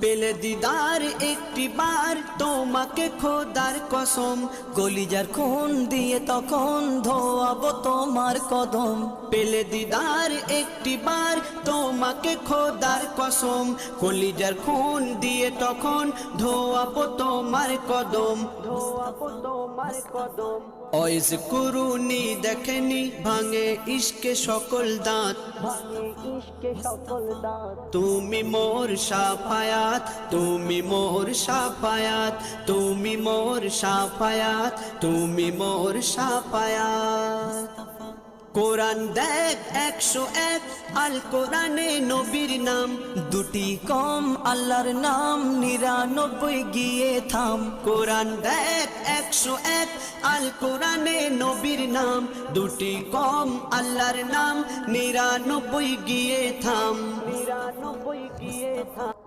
পেলে দিদার একটি বার তোমাকে খোদার কসম, কলিজার খুন দিয়ে তখন ধোয়াবো তোমার কদম। পেলে দিদার একটি বার তোমাকে খোদার কসম, কলিজার খুন দিয়ে তখন ধোয়াবো তোমার কদম, ধোয়াবো তোমার কদম। ওয়াইজ কুরুনি দেখেনি ভাঙে ইশকে সকল দাঁত, ভাঙে ইশকে সকল দাঁত। তুমি মোর শাফায়াত, তুমি মোর শাফায়াত, তুমি মোর শাফায়াত, তুমি মোর শাফায়াত। কোরআন দেখ 101 আল কোরআনে নবীর নাম, দুটি কম আল্লাহর নাম 99 গিয়ে থাম। কোরআন দেখ 101 আল কোরআনে নবীর নাম, দুটি কম আল্লাহর নাম 99 গিয়ে থাম, 99 গিয়ে থাম।